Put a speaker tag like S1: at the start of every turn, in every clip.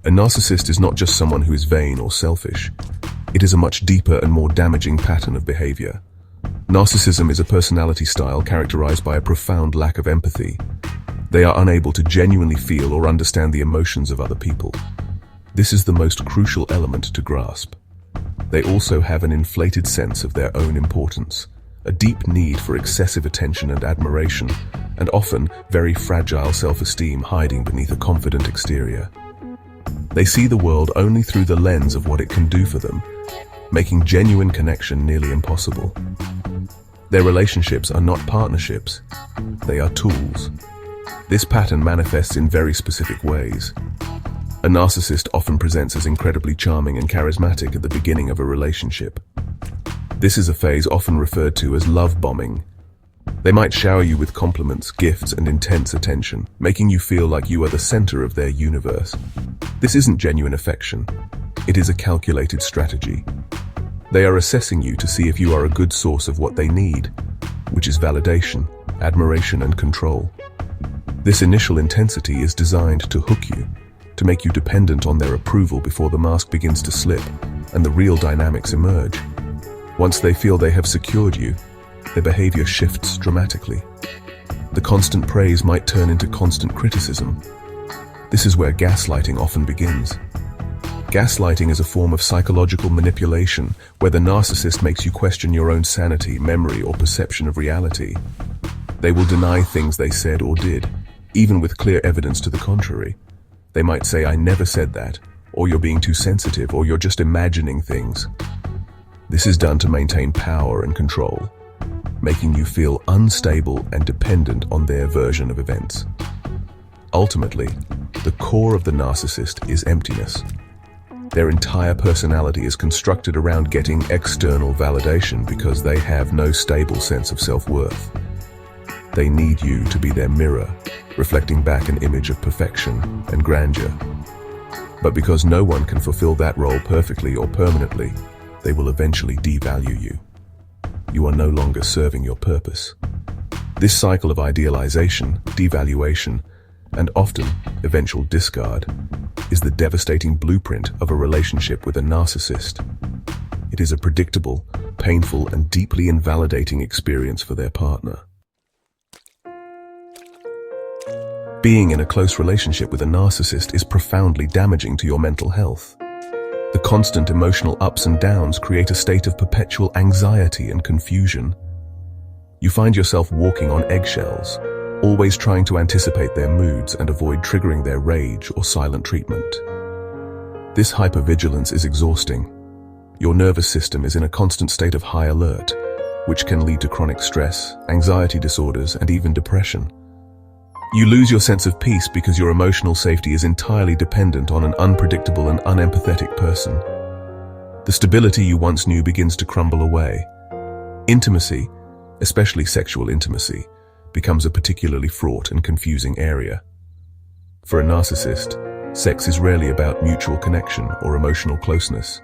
S1: A narcissist is not just someone who is vain or selfish. It is a much deeper and more damaging pattern of behavior. Narcissism is a personality style characterized by a profound lack of empathy. They are unable to genuinely feel or understand the emotions of other people. This is the most crucial element to grasp. They also have an inflated sense of their own importance, a deep need for excessive attention and admiration, and often very fragile self-esteem hiding beneath a confident exterior. They see the world only through the lens of what it can do for them, making genuine connection nearly impossible. Their relationships are not partnerships, they are tools. This pattern manifests in very specific ways. A narcissist often presents as incredibly charming and charismatic at the beginning of a relationship. This is a phase often referred to as love bombing. They might shower you with compliments, gifts, and intense attention, making you feel like you are the center of their universe. This isn't genuine affection. It is a calculated strategy. They are assessing you to see if you are a good source of what they need, which is validation, admiration, and control. This initial intensity is designed to hook you, to make you dependent on their approval before the mask begins to slip and the real dynamics emerge. Once they feel they have secured you, their behavior shifts dramatically. The constant praise might turn into constant criticism. This is where gaslighting often begins. Gaslighting is a form of psychological manipulation where the narcissist makes you question your own sanity, memory, or perception of reality. They will deny things they said or did, even with clear evidence to the contrary. They might say, "I never said that," or "You're being too sensitive," or "You're just imagining things." This is done to maintain power and control, making you feel unstable and dependent on their version of events. Ultimately, the core of the narcissist is emptiness. Their entire personality is constructed around getting external validation because they have no stable sense of self-worth. They need you to be their mirror, reflecting back an image of perfection and grandeur. But because no one can fulfill that role perfectly or permanently, they will eventually devalue you. You are no longer serving your purpose. This cycle of idealization, devaluation, and often eventual discard is the devastating blueprint of a relationship with a narcissist. It is a predictable, painful, and deeply invalidating experience for their partner. Being in a close relationship with a narcissist is profoundly damaging to your mental health. The constant emotional ups and downs create a state of perpetual anxiety and confusion. You find yourself walking on eggshells, always trying to anticipate their moods and avoid triggering their rage or silent treatment. This hypervigilance is exhausting. Your nervous system is in a constant state of high alert, which can lead to chronic stress, anxiety disorders, and even depression. You lose your sense of peace because your emotional safety is entirely dependent on an unpredictable and unempathetic person. The stability you once knew begins to crumble away. Intimacy, especially sexual intimacy, becomes a particularly fraught and confusing area. For a narcissist, sex is rarely about mutual connection or emotional closeness.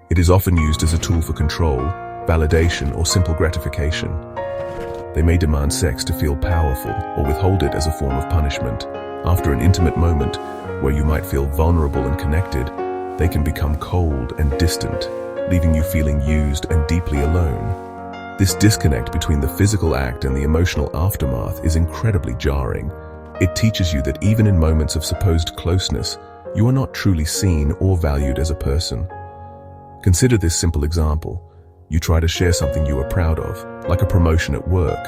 S1: It is often used as a tool for control, validation, or simple gratification. They may demand sex to feel powerful or withhold it as a form of punishment. After an intimate moment where you might feel vulnerable and connected, they can become cold and distant, leaving you feeling used and deeply alone. This disconnect between the physical act and the emotional aftermath is incredibly jarring. It teaches you that even in moments of supposed closeness, you are not truly seen or valued as a person. Consider this simple example. You try to share something you are proud of, like a promotion at work.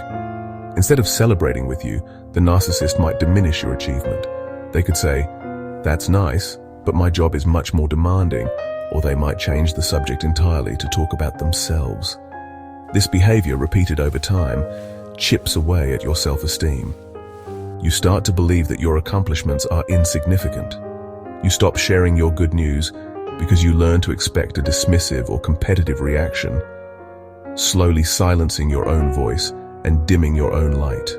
S1: Instead of celebrating with you, the narcissist might diminish your achievement. They could say, "That's nice, but my job is much more demanding," or they might change the subject entirely to talk about themselves. This behavior, repeated over time, chips away at your self-esteem. You start to believe that your accomplishments are insignificant. You stop sharing your good news because you learn to expect a dismissive or competitive reaction, slowly silencing your own voice and dimming your own light.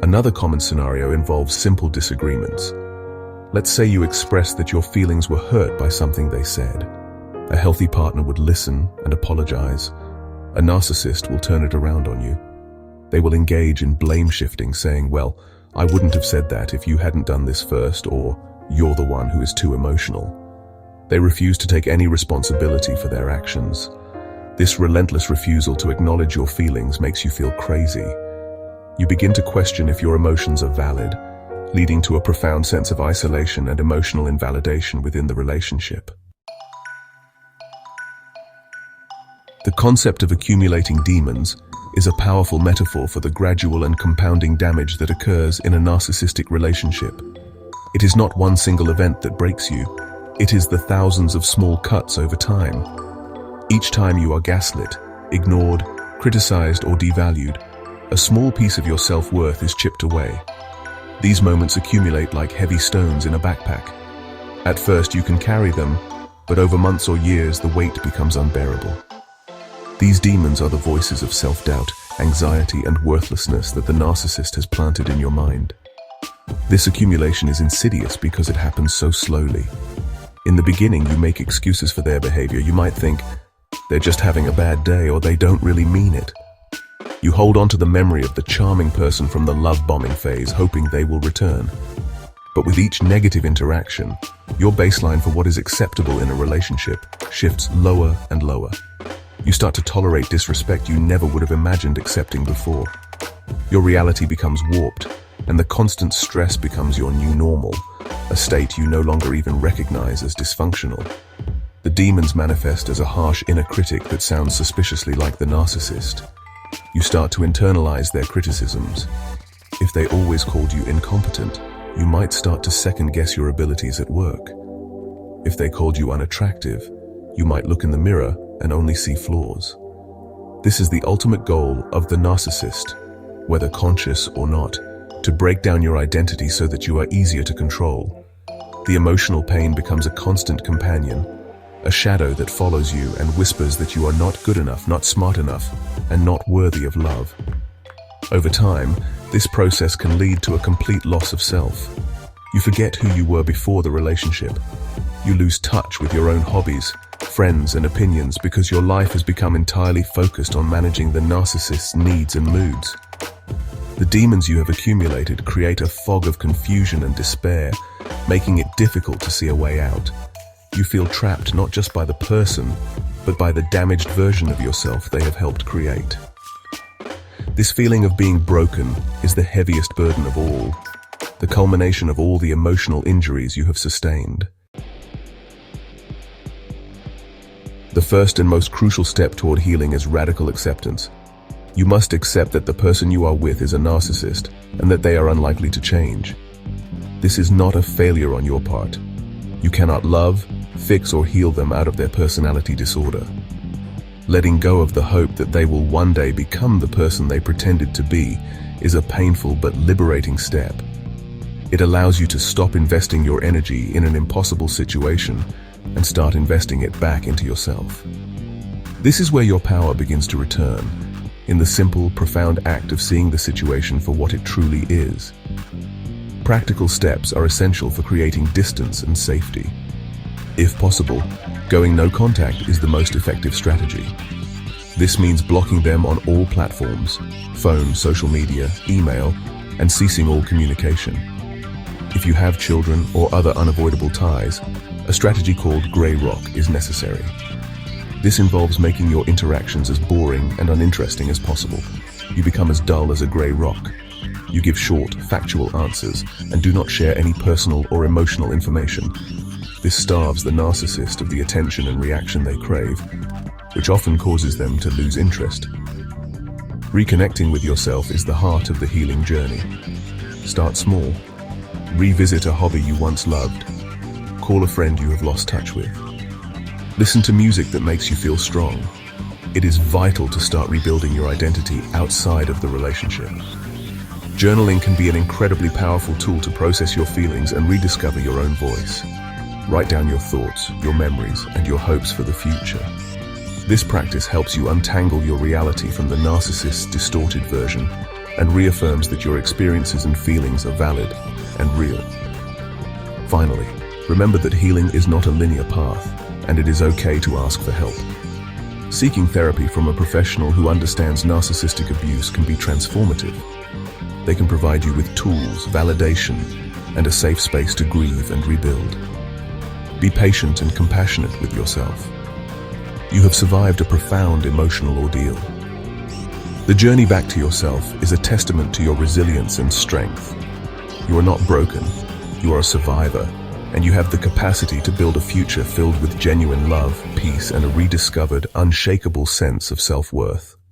S1: Another common scenario involves simple disagreements. Let's say you express that your feelings were hurt by something they said. A healthy partner would listen and apologize. A narcissist will turn it around on you. They will engage in blame shifting, saying, "Well, I wouldn't have said that if you hadn't done this first," or you're the one who is too emotional. They refuse to take any responsibility for their actions. This relentless refusal to acknowledge your feelings makes you feel crazy. You begin to question if your emotions are valid, leading to a profound sense of isolation and emotional invalidation within the relationship. The concept of accumulating demons is a powerful metaphor for the gradual and compounding damage that occurs in a narcissistic relationship. It is not one single event that breaks you. It is the thousands of small cuts over time. Each time you are gaslit, ignored, criticized, or devalued, a small piece of your self-worth is chipped away. These moments accumulate like heavy stones in a backpack. At first you can carry them, but over months or years the weight becomes unbearable. These demons are the voices of self-doubt, anxiety, and worthlessness that the narcissist has planted in your mind. This accumulation is insidious because it happens so slowly. In the beginning, you make excuses for their behavior. You might think, they're just having a bad day, or they don't really mean it. You hold on to the memory of the charming person from the love-bombing phase, hoping they will return. But with each negative interaction, your baseline for what is acceptable in a relationship shifts lower and lower. You start to tolerate disrespect you never would have imagined accepting before. Your reality becomes warped, and the constant stress becomes your new normal, a state you no longer even recognize as dysfunctional. The demons manifest as a harsh inner critic that sounds suspiciously like the narcissist. You start to internalize their criticisms. If they always called you incompetent, you might start to second-guess your abilities at work. If they called you unattractive, you might look in the mirror and only see flaws. This is the ultimate goal of the narcissist, whether conscious or not, to break down your identity so that you are easier to control. The emotional pain becomes a constant companion, a shadow that follows you and whispers that you are not good enough, not smart enough, and not worthy of love. Over time, this process can lead to a complete loss of self. You forget who you were before the relationship. You lose touch with your own hobbies, friends, and opinions because your life has become entirely focused on managing the narcissist's needs and moods. The demons you have accumulated create a fog of confusion and despair, making it difficult to see a way out. You feel trapped not just by the person, but by the damaged version of yourself they have helped create. This feeling of being broken is the heaviest burden of all, the culmination of all the emotional injuries you have sustained. The first and most crucial step toward healing is radical acceptance. You must accept that the person you are with is a narcissist and that they are unlikely to change. This is not a failure on your part. You cannot love, fix, or heal them out of their personality disorder. Letting go of the hope that they will one day become the person they pretended to be is a painful but liberating step. It allows you to stop investing your energy in an impossible situation and start investing it back into yourself. This is where your power begins to return, in the simple, profound act of seeing the situation for what it truly is. Practical steps are essential for creating distance and safety. If possible, going no contact is the most effective strategy. This means blocking them on all platforms, phone, social media, email, and ceasing all communication. If you have children or other unavoidable ties, a strategy called grey rock is necessary. This involves making your interactions as boring and uninteresting as possible. You become as dull as a grey rock. You give short, factual answers and do not share any personal or emotional information. This starves the narcissist of the attention and reaction they crave, which often causes them to lose interest. Reconnecting with yourself is the heart of the healing journey. Start small. Revisit a hobby you once loved. Call a friend you have lost touch with. Listen to music that makes you feel strong. It is vital to start rebuilding your identity outside of the relationship. Journaling can be an incredibly powerful tool to process your feelings and rediscover your own voice. Write down your thoughts, your memories, and your hopes for the future. This practice helps you untangle your reality from the narcissist's distorted version and reaffirms that your experiences and feelings are valid and real. Finally, remember that healing is not a linear path, and it is okay to ask for help. Seeking therapy from a professional who understands narcissistic abuse can be transformative. They can provide you with tools, validation, and a safe space to grieve and rebuild. Be patient and compassionate with yourself. You have survived a profound emotional ordeal. The journey back to yourself is a testament to your resilience and strength. You are not broken, you are a survivor, and you have the capacity to build a future filled with genuine love, peace, and a rediscovered, unshakable sense of self-worth.